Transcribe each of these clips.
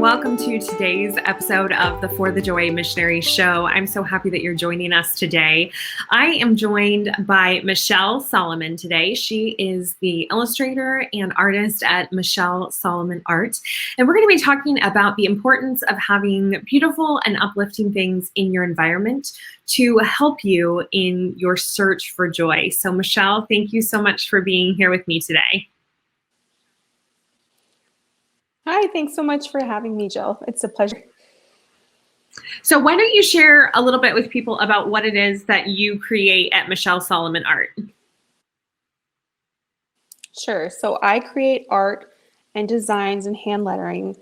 welcome to today's episode of the For the Joy Missionary Show. I'm so happy that you're joining us today. I am joined by Michelle Solomon today. She is the illustrator and artist at Michelle Solomon Art. And we're going to be talking about the importance of having beautiful and uplifting things in your environment to help you in your search for joy. So Michelle, thank you so much for being here with me today. Hi, thanks so much for having me, Jill. It's a pleasure. So why don't you share a little bit with people about what it is that you create at Michelle Solomon Art? Sure. So I create art and designs and hand lettering,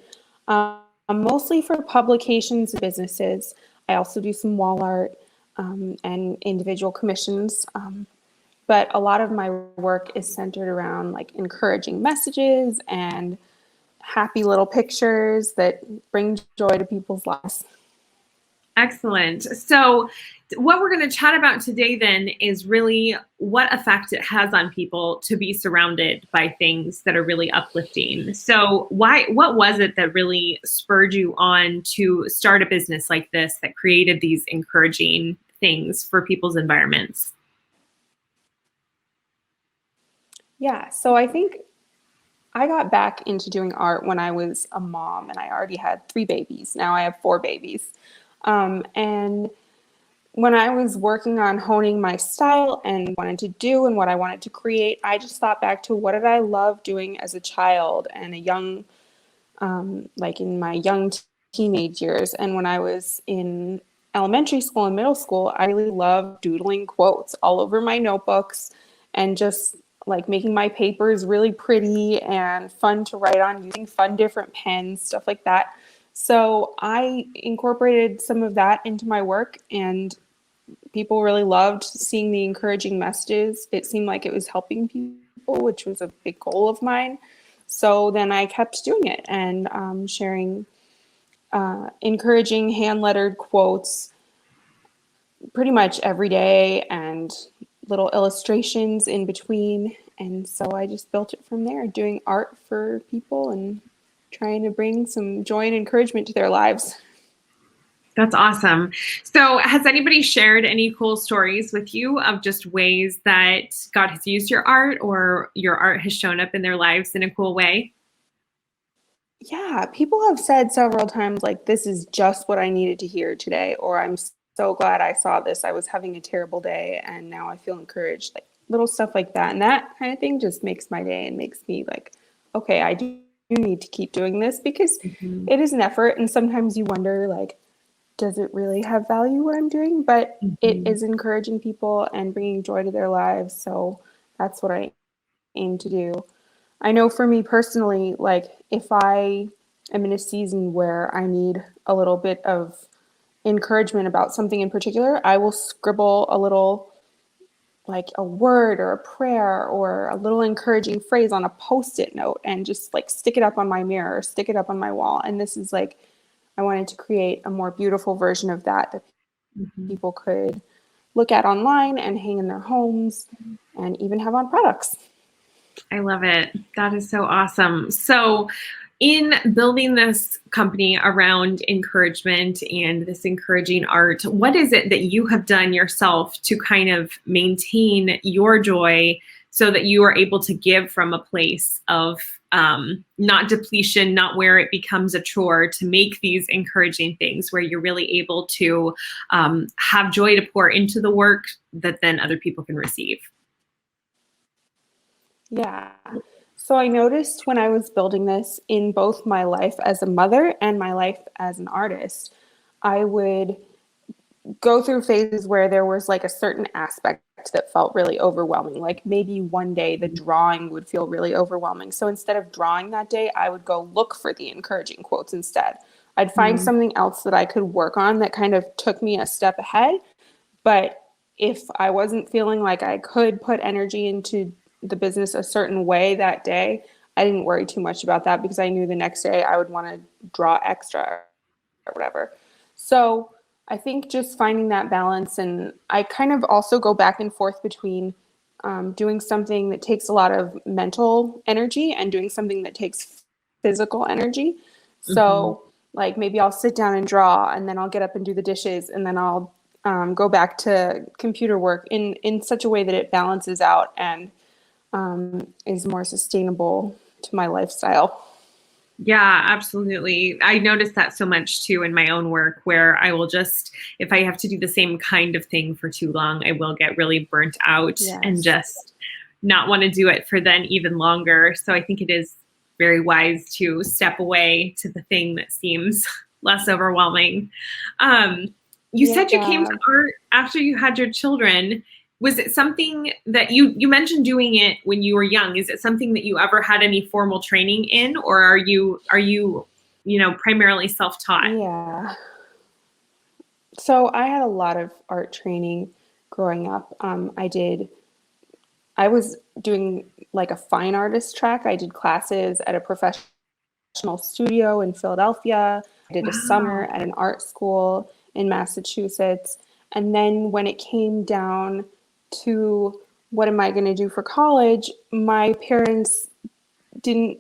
mostly for publications and businesses. I also do some wall art and individual commissions. But a lot of my work is centered around like encouraging messages and happy little pictures that bring joy to people's lives. Excellent. So what we're going to chat about today then is really what effect it has on people to be surrounded by things that are really uplifting. So what was it that really spurred you on to start a business like this that created these encouraging things for people's environments? Yeah, so I think I got back into doing art when I was a mom and I already had 3 babies. Now I have 4 babies. And when I was working on honing my style and wanted to do and what I wanted to create, I just thought back to what did I love doing as a child and a young, like in my young teenage years. And when I was in elementary school and middle school, I really loved doodling quotes all over my notebooks and just like making my papers really pretty and fun to write on, using fun different pens, stuff like that. So I incorporated some of that into my work and people really loved seeing the encouraging messages. It seemed like it was helping people, which was a big goal of mine. So then I kept doing it and sharing encouraging hand-lettered quotes pretty much every day and little illustrations in between. And so I just built it from there, doing art for people and trying to bring some joy and encouragement to their lives. That's awesome. So has anybody shared any cool stories with you of just ways that God has used your art or your art has shown up in their lives in a cool way? Yeah, people have said several times, like, this is just what I needed to hear today, or I'm so glad I saw this. I was having a terrible day and now I feel encouraged, like little stuff like that. And that kind of thing just makes my day and makes me like, okay, I do need to keep doing this because it is an effort. And sometimes you wonder, like, does it really have value what I'm doing? But it is encouraging people and bringing joy to their lives. So that's what I aim to do. I know for me personally, like if I am in a season where I need a little bit of encouragement about something in particular, I will scribble a little, like a word or a prayer or a little encouraging phrase on a Post-it note and just like stick it up on my mirror or stick it up on my wall. And this is like, I wanted to create a more beautiful version of that people could look at online and hang in their homes and even have on products. I love it. That is so awesome. So in building this company around encouragement and this encouraging art, what is it that you have done yourself to kind of maintain your joy so that you are able to give from a place of not depletion, not where it becomes a chore, to make these encouraging things where you're really able to have joy to pour into the work that then other people can receive? Yeah. So I noticed when I was building this in both my life as a mother and my life as an artist, I would go through phases where there was like a certain aspect that felt really overwhelming. Like maybe one day the drawing would feel really overwhelming. So instead of drawing that day, I would go look for the encouraging quotes instead. I'd find something else that I could work on that kind of took me a step ahead. But if I wasn't feeling like I could put energy into the business a certain way that day, I didn't worry too much about that because I knew the next day I would want to draw extra or whatever. So I think just finding that balance, and I kind of also go back and forth between doing something that takes a lot of mental energy and doing something that takes physical energy. So like maybe I'll sit down and draw, and then I'll get up and do the dishes, and then I'll go back to computer work in such a way that it balances out and is more sustainable to my lifestyle. Yeah, absolutely. I notice that so much too in my own work, where I will just, if I have to do the same kind of thing for too long, I will get really burnt out and Yes. just not want to do it for then even longer. So I think it is very wise to step away to the thing that seems less overwhelming. You said you came to Yeah. art after you had your children. Was it something that you mentioned doing it when you were young? Is it something that you ever had any formal training in, or are you primarily self-taught? Yeah. So I had a lot of art training growing up. I was doing like a fine artist track. I did classes at a professional studio in Philadelphia. I did a summer Wow. at an art school in Massachusetts. And then when it came down to what am I going to do for college, my parents didn't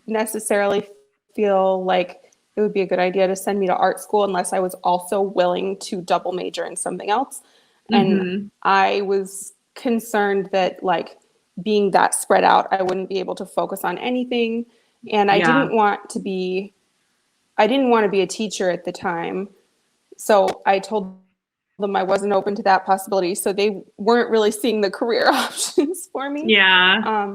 necessarily feel like it would be a good idea to send me to art school unless I was also willing to double major in something else. And Mm-hmm. I was concerned that, like, being that spread out, I wouldn't be able to focus on anything. And Yeah. I didn't want to be a teacher at the time. So I told them I wasn't open to that possibility. So they weren't really seeing the career options for me. Yeah.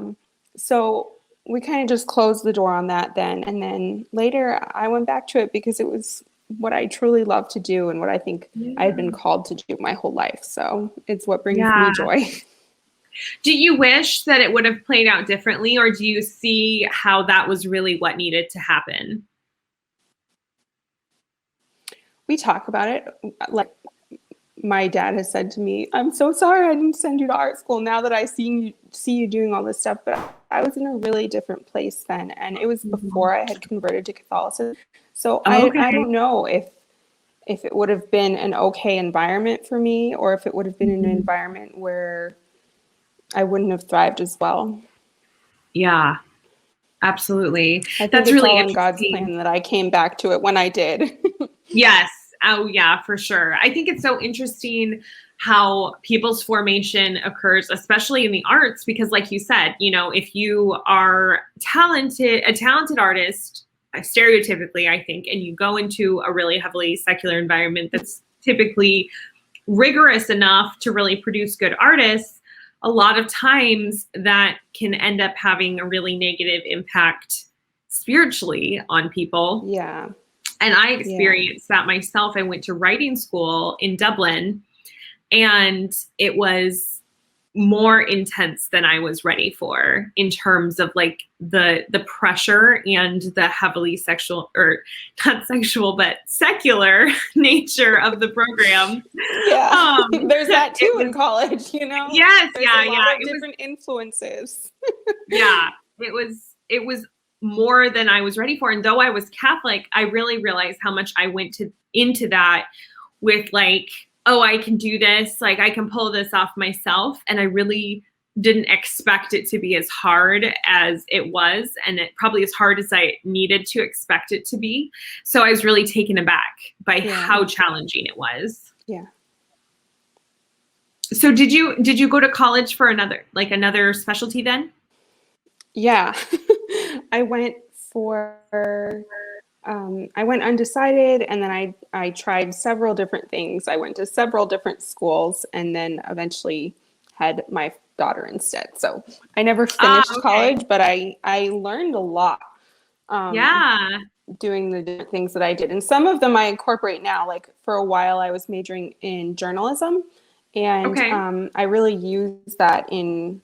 So we kind of just closed the door on that then. And then later I went back to it because it was what I truly love to do and what I think I had been called to do my whole life. So it's what brings Yeah. me joy. Do you wish that it would have played out differently, or do you see how that was really what needed to happen? We talk about it. Like, my dad has said to me, I'm so sorry I didn't send you to art school now that I see you doing all this stuff. But I was in a really different place then. And it was Mhm. before I had converted to Catholicism. So Oh, I okay. don't know if it would have been an okay environment for me, or if it would have been an Mhm. environment where I wouldn't have thrived as well. Yeah, absolutely. I think That's it's really all in God's interesting. plan that I came back to it when I did. Yes. Oh, yeah, for sure. I think it's so interesting how people's formation occurs, especially in the arts, because, like you said, if you are a talented artist, stereotypically, I think, and you go into a really heavily secular environment that's typically rigorous enough to really produce good artists, a lot of times that can end up having a really negative impact spiritually on people. Yeah. And I Yeah. experienced that myself. I went to writing school in Dublin, and it was more intense than I was ready for in terms of like the pressure and the heavily sexual, or not sexual, but secular nature of the program. Yeah. There's that It too in was, college, you know? yes, There's a yeah, lot yeah. of different influences. Yeah, it was more than I was ready for. And though I was Catholic, I really realized how much I went into that with like, oh, I can do this, like I can pull this off myself. And I really didn't expect it to be as hard as it was, and it probably as hard as I needed to expect it to be. So I was really taken aback by Yeah. how challenging it was. Yeah. So did you go to college for another specialty then? Yeah. I went I went undecided, and then I tried several different things. I went to several different schools, and then eventually had my daughter instead. So I never Ah, finished okay. college, but I learned a lot Yeah. doing the different things that I did. And some of them I incorporate now. Like, for a while, I was majoring in journalism, and Okay. I really use that in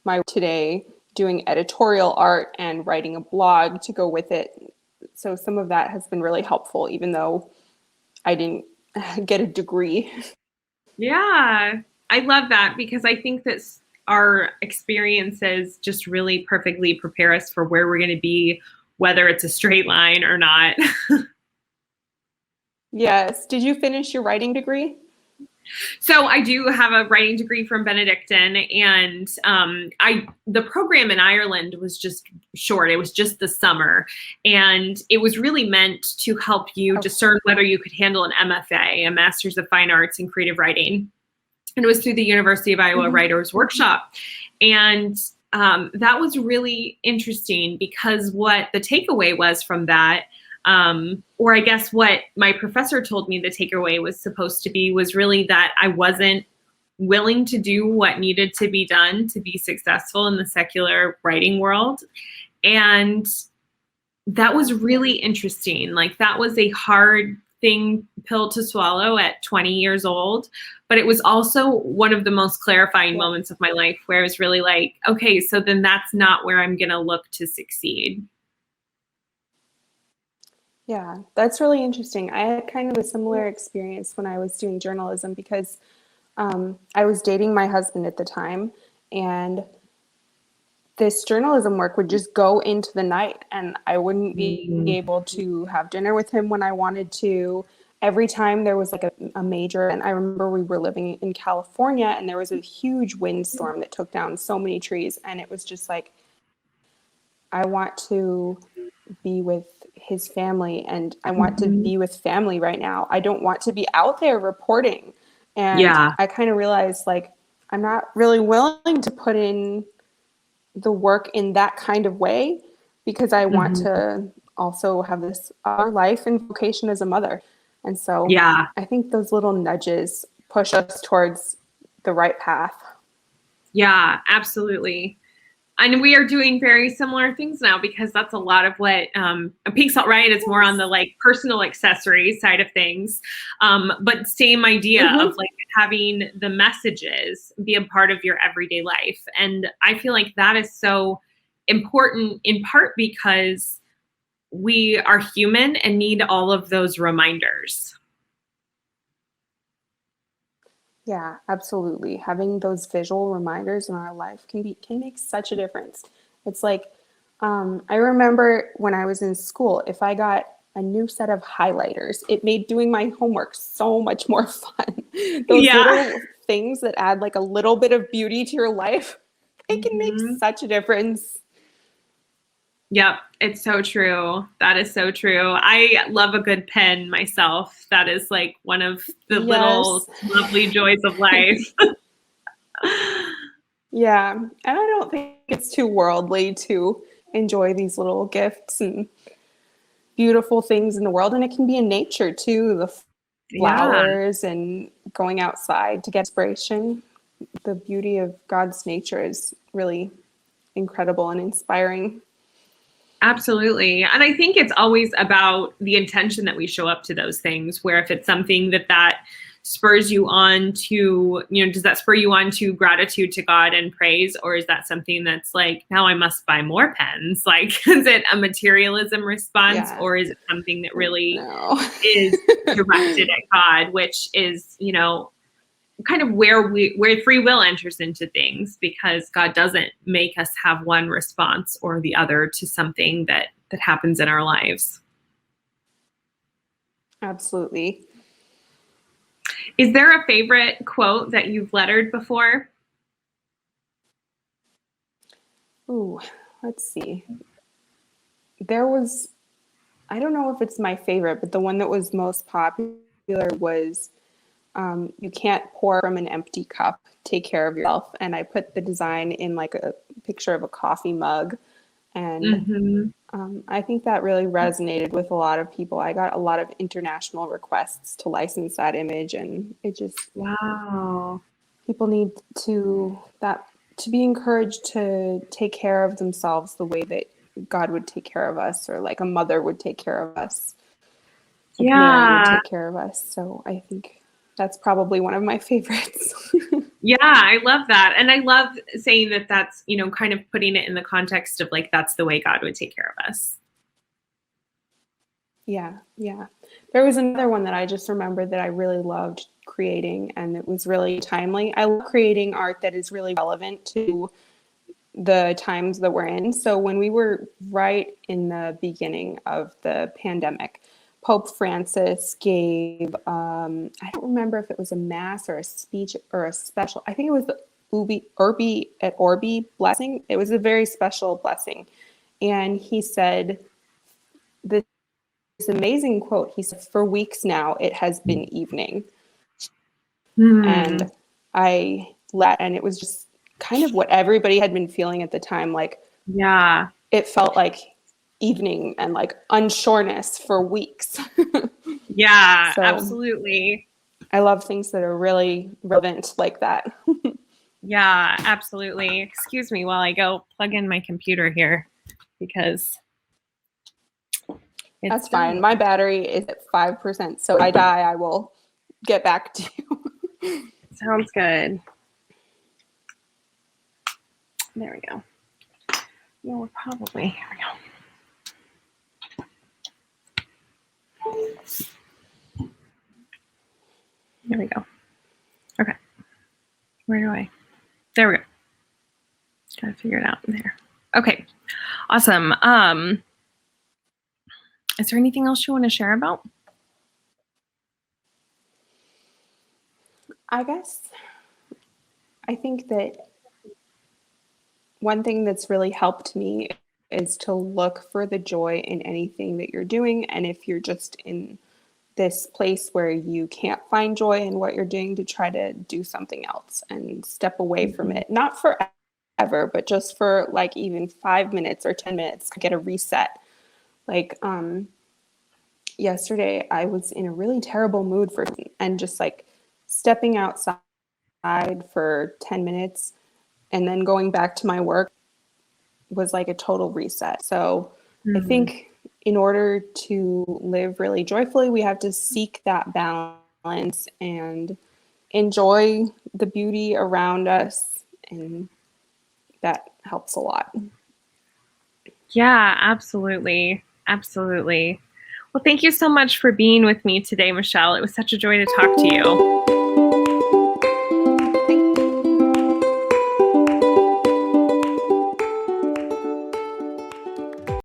my today, doing editorial art and writing a blog to go with it. So some of that has been really helpful, even though I didn't get a degree. Yeah. I love that, because I think that our experiences just really perfectly prepare us for where we're going to be, whether it's a straight line or not. Yes. Did you finish your writing degree? So I do have a writing degree from Benedictine, and the program in Ireland was just short. It was just the summer, and it was really meant to help you discern whether you could handle an MFA, a Master's of Fine Arts in Creative Writing. And it was through the University of Iowa Writers Workshop, and that was really interesting because what the takeaway was from that. Or I guess what my professor told me the takeaway was supposed to be was really that I wasn't willing to do what needed to be done to be successful in the secular writing world. And that was really interesting. Like, that was a hard pill to swallow at 20 years old, but it was also one of the most clarifying moments of my life where I was really like, okay, so then that's not where I'm going to look to succeed. Yeah, that's really interesting. I had kind of a similar experience when I was doing journalism because I was dating my husband at the time, and this journalism work would just go into the night, and I wouldn't be able to have dinner with him when I wanted to. Every time there was like a major, and I remember we were living in California, and there was a huge windstorm that took down so many trees, and it was just like, I want to be with his family, and I want to be with family right now. I don't want to be out there reporting. And I kind of realized, like, I'm not really willing to put in the work in that kind of way because I want to also have this other life and vocation as a mother. And so I think those little nudges push us towards the right path. Yeah, absolutely. And we are doing very similar things now because that's a lot of what Pink Salt, right? It's more on the like personal accessory side of things. But same idea of like having the messages be a part of your everyday life. And I feel like that is so important in part because we are human and need all of those reminders. Yeah, absolutely. Having those visual reminders in our life can make such a difference. It's like, I remember when I was in school, if I got a new set of highlighters, it made doing my homework so much more fun. Those little things that add like a little bit of beauty to your life, it can make such a difference. Yep, it's so true. That is so true. I love a good pen myself. That is like one of the little lovely joys of life. Yeah, and I don't think it's too worldly to enjoy these little gifts and beautiful things in the world. And it can be in nature too, the flowers and going outside to get inspiration. The beauty of God's nature is really incredible and inspiring. Absolutely. And I think it's always about the intention that we show up to those things, where if it's something that spurs you on to, does that spur you on to gratitude to God and praise? Or is that something that's like, now I must buy more pens? Like, is it a materialism response or is it something that really is directed at God, which is, kind of where free will enters into things, because God doesn't make us have one response or the other to something that happens in our lives. Absolutely. Is there a favorite quote that you've lettered before? Ooh, let's see. There was, I don't know if it's my favorite, but the one that was most popular was, you can't pour from an empty cup. Take care of yourself. And I put the design in like a picture of a coffee mug. And I think that really resonated with a lot of people. I got a lot of international requests to license that image, and it just, people need to be encouraged to take care of themselves the way that God would take care of us, or like a mother would take care of us. A parent would take care of us. So I think that's probably one of my favorites. Yeah, I love that. And I love saying that that's, kind of putting it in the context of like, that's the way God would take care of us. Yeah. There was another one that I just remembered that I really loved creating, and it was really timely. I love creating art that is really relevant to the times that we're in. So when we were right in the beginning of the pandemic, Pope Francis gave, I don't remember if it was a mass or a speech or a special, I think it was the Urbi et Orbi blessing. It was a very special blessing. And he said this amazing quote. He said, "For weeks now, it has been evening." And and it was just kind of what everybody had been feeling at the time. Like, Yeah. it felt like evening and like unsureness for weeks. Yeah, So absolutely. I love things that are really relevant like that. Yeah, absolutely. Excuse me while I go plug in my computer here because it's That's fine. My battery is at 5%. So if I die, I will get back to you. Sounds good. There we go. Yeah, we're probably, here we go. There we go. Okay. There we go. Gotta figure it out there. Okay. Awesome. Is there anything else you want to share about? I guess I think that one thing that's really helped me is to look for the joy in anything that you're doing. And if you're just in this place where you can't find joy in what you're doing, to try to do something else and step away from it. Not forever, but just for like even 5 minutes or 10 minutes to get a reset. Like yesterday, I was in a really terrible mood and just like stepping outside for 10 minutes and then going back to my work was like a total reset. So I think in order to live really joyfully, we have to seek that balance and enjoy the beauty around us. And that helps a lot. Yeah, absolutely. Absolutely. Well, thank you so much for being with me today, Michelle. It was such a joy to talk to you.